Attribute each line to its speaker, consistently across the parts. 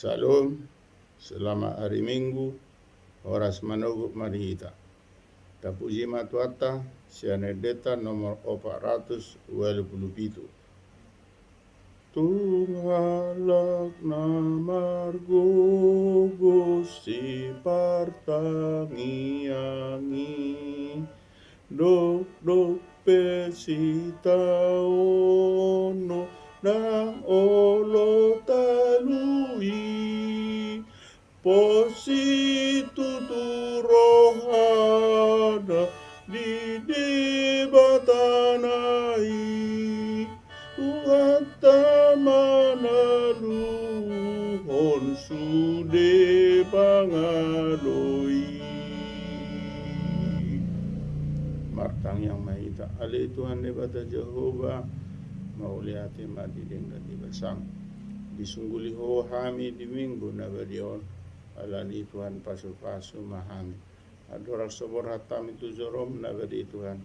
Speaker 1: Salam, selamat hari Minggu, oras manuguk marihita. Tapuji matuata, sianedeta nomor 427. Tunggalak na margo Gusti partangiangi, dok pesita ono nang olo talui, positu turohana di debatanai, Tuhatta manaluhon sude pangaloi. Martang yang mahita ali Tuhan nebata Jehova mauliati madideng dan dibasang disungguli ho hami di minggu na badion alani Tuhan pasu-pasu mahami adorak sobor hatam itu zorom na badi Tuhan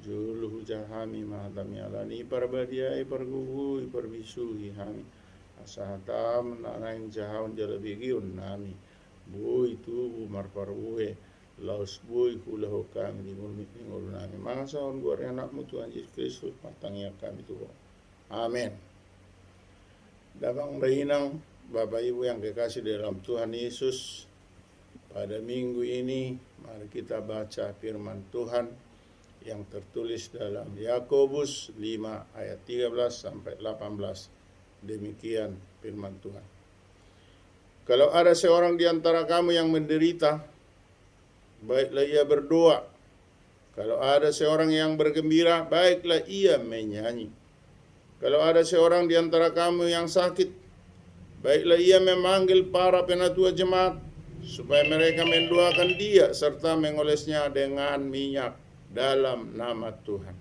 Speaker 1: julu hujahami mahatami alani iparbadiai pargugu iparbisuhi hami asahatam nanaing jahawan jalabigiun nami bui tubu marparue laus bui kulahu kami di mulmit minggu nami mangasahon gua anakmu Tuhan Yesus Kristus matangnya kami Tuhan. Amin. Dabang rahinang Bapak Ibu yang kekasih dalam Tuhan Yesus, pada minggu ini mari kita baca firman Tuhan yang tertulis dalam Yakobus 5 ayat 13 sampai 18. Demikian firman Tuhan. Kalau ada seorang di antara kamu yang menderita, baiklah ia berdoa. Kalau ada seorang yang bergembira, baiklah ia menyanyi. Kalau ada seorang di antara kamu yang sakit, baiklah ia memanggil para penatua jemaat, supaya mereka mendoakan dia serta mengolesnya dengan minyak dalam nama Tuhan.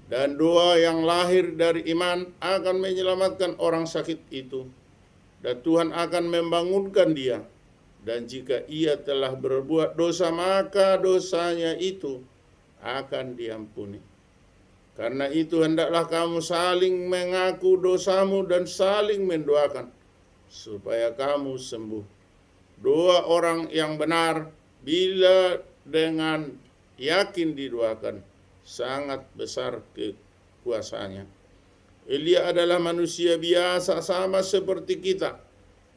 Speaker 1: Dan doa yang lahir dari iman akan menyelamatkan orang sakit itu, dan Tuhan akan membangunkan dia. Dan jika ia telah berbuat dosa, maka dosanya itu akan diampuni. Karena itu hendaklah kamu saling mengaku dosamu dan saling mendoakan supaya kamu sembuh. Doa orang yang benar bila dengan yakin didoakan sangat besar kekuasaannya. Elia adalah manusia biasa sama seperti kita,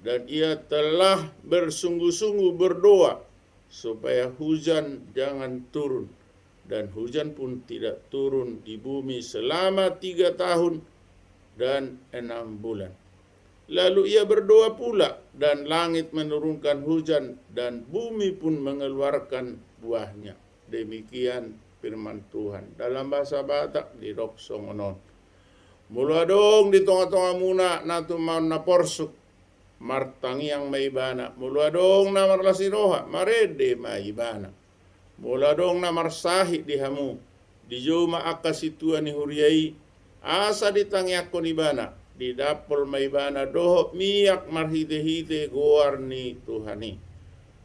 Speaker 1: dan ia telah bersungguh-sungguh berdoa supaya hujan jangan turun. Dan hujan pun tidak turun di bumi selama 3 tahun dan 6 bulan. Lalu ia berdoa pula, dan langit menurunkan hujan, dan bumi pun mengeluarkan buahnya. Demikian firman Tuhan. Dalam bahasa Batak di Rok Songonon. Mula dong di tengah-tengah muna natu mau na porsuk martangiang maibana. Mula dong na marlasiroha marede maibana. Mula dong na marsahi di hamu, di juma akasitua ni huriai, asa di tangyak ko ni bana, di dapol may bana doho miyak marhite-hite goar ni Tuhani.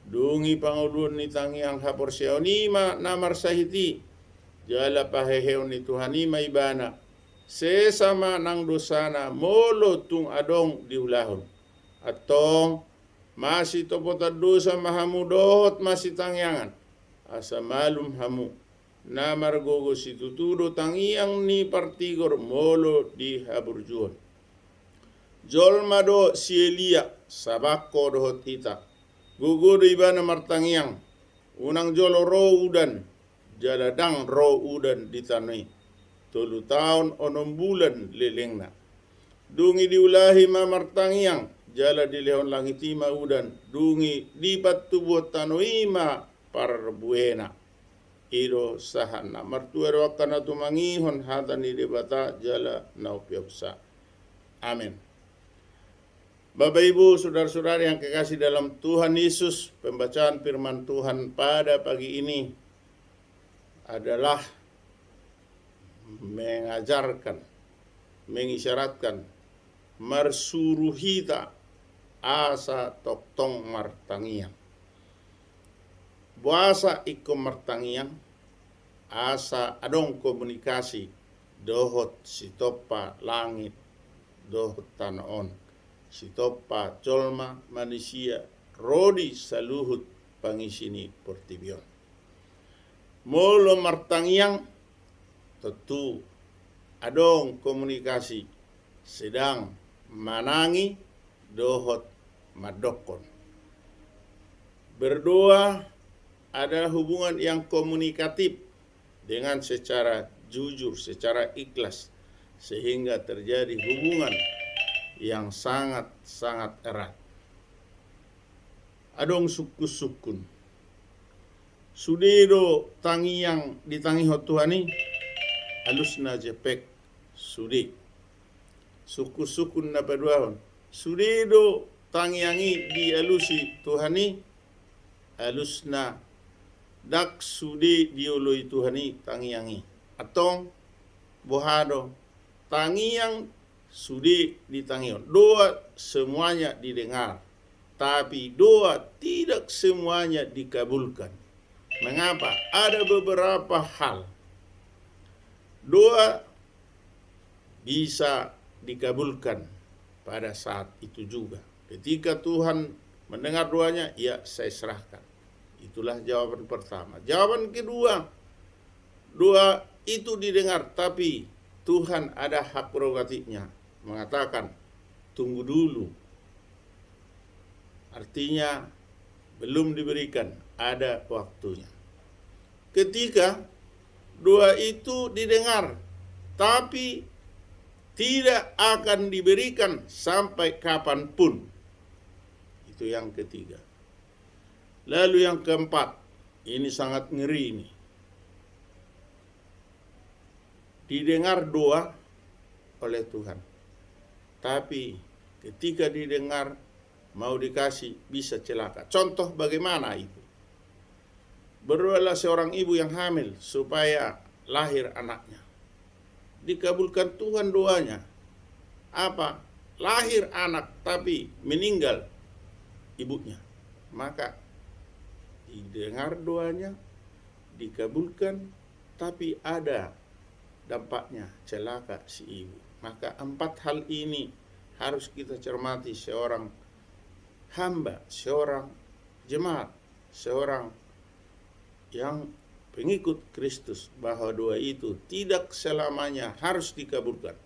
Speaker 1: Dungi pangulun ni tangyang hapor siyaw nima na marsahiti, jala pahehew ni Tuhani may bana, sesama nang dosana molo tung adong diulahon. Atong masih topotad dosa mahamu dohot masih tangyangan. Asa malum hamu na margogo situtudo tangiang ni partigor molo di haburjuon. Jol mado si Elia sabako dohot ita. Gugudo iba na martangiang. Unang jolo ro udan. Jaladang ro udan di tanoi. 3 tahun 6 bulan lelengna. Dungi diulahi ma martangiang. Jala di lehon langitima udan. Dungi di patubuot tanoima parbuena iro sahana martuero akana tumangihon hata ni debata jala naupiopsa. Amin. Bapak Ibu, saudara-saudari yang kekasih dalam Tuhan Yesus, pembacaan firman Tuhan pada pagi ini adalah mengajarkan, mengisyaratkan marsuruhita asa toktong martangiang. Buasa iko martangiang asa adong komunikasi dohot sitopa langit dohot tanaon sitopa colma manusia rodi saluhut pangisini portibion. Molo martangiang tentu adong komunikasi sedang manangi dohot madokon. Berdoa adalah hubungan yang komunikatif dengan secara jujur, secara ikhlas, sehingga terjadi hubungan yang sangat-sangat erat. Adong suku-sukun. Sudido tangi yang ditangi Tuhani, alusna jepek sudi. Suku-sukun na paduahon. Sudido tangiangi di alusi Tuhani, alusna dak sudi diului Tuhani tangiangi. Atong bohado tangiang sudi ditangion. Doa semuanya didengar, tapi doa tidak semuanya dikabulkan. Mengapa? Ada beberapa hal doa bisa dikabulkan pada saat itu juga. Ketika Tuhan mendengar doanya, ya saya serahkan. Itulah jawaban pertama. Jawaban kedua, doa itu didengar, tapi Tuhan ada hak prerogatifnya. Mengatakan, tunggu dulu. Artinya, belum diberikan, ada waktunya. Ketika doa itu didengar, tapi tidak akan diberikan sampai kapanpun. Itu yang ketiga. Lalu yang keempat, ini sangat ngeri ini. Didengar doa oleh Tuhan, tapi ketika didengar mau dikasih bisa celaka. Contoh bagaimana itu? Berdoalah seorang ibu yang hamil supaya lahir anaknya. Dikabulkan Tuhan doanya. Apa? Lahir anak tapi meninggal ibunya. Maka didengar doanya, dikabulkan, tapi ada dampaknya, celaka si ibu. Maka 4 hal ini harus kita cermati seorang hamba, seorang jemaat, seorang yang pengikut Kristus, bahwa doa itu tidak selamanya harus dikabulkan,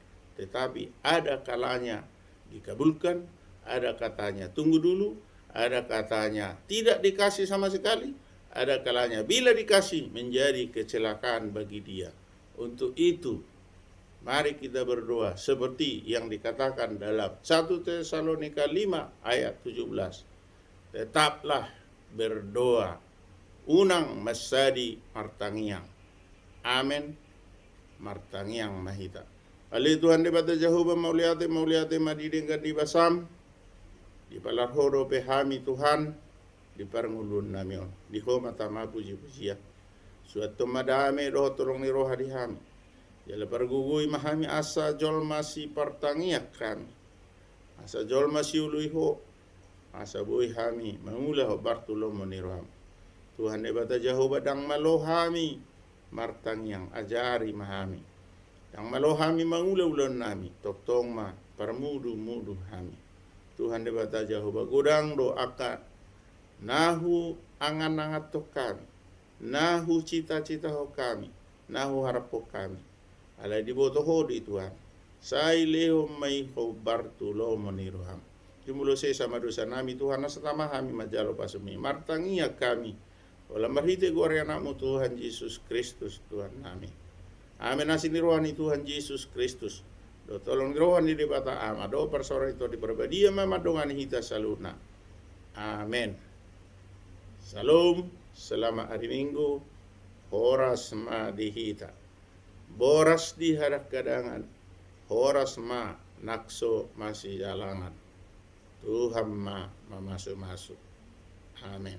Speaker 1: tetapi ada kalanya dikabulkan, ada katanya tunggu dulu, ada katanya tidak dikasih sama sekali, ada kalanya bila dikasih menjadi kecelakaan bagi dia. Untuk itu mari kita berdoa seperti yang dikatakan dalam 1 Tesalonika 5 ayat 17. Tetaplah berdoa, unang masadi martangiang. Amen. Martangiang mahita. Ali Tuhan di bata Jehovah mauliate madidingkan di basam. Di palarhoro pehami Tuhan. Di parangulun namion. Di homa tama puji-pujian. Suatu madame roh tolong ni roh hadihami. Jala pargugui mahami asa jol masih partangiak kami. Asa jol masih uluiho. Asa bui hami mengulah bartulom meniroham. Tuhan ebata Jehovah dang malohami martang yang ajari mahami. Dang malohami mangulah-ulah nami. Toktong ma parmudu-mudu hami. Tuhan ebata Jehovah godang doaka nahu angan-angat to kami. Nahu cita-cita ho kami. Nahu harap ho kami. Alay diboto ho di Tuhan. Say leho may ho bartulom meniroham. Jumulo sa sama dosa nami Tuhan nasa tamahami majalo pasumi. Martangiya kami. Wala marhite gore anakmu Tuhan Yesus Kristus Tuhan nami. Amin asin ni rohani Tuhan Yesus Kristus. Do tolong rohani di bata ama. Do persora itu di perbadia mamadongan hita saluna. Amin. Salam. Selamat hari Minggu. Horas ma dihita. Boras di hadak kadangan. Horas ma nakso masih jalangan. Tuhan ma masuk-masuk. Amin.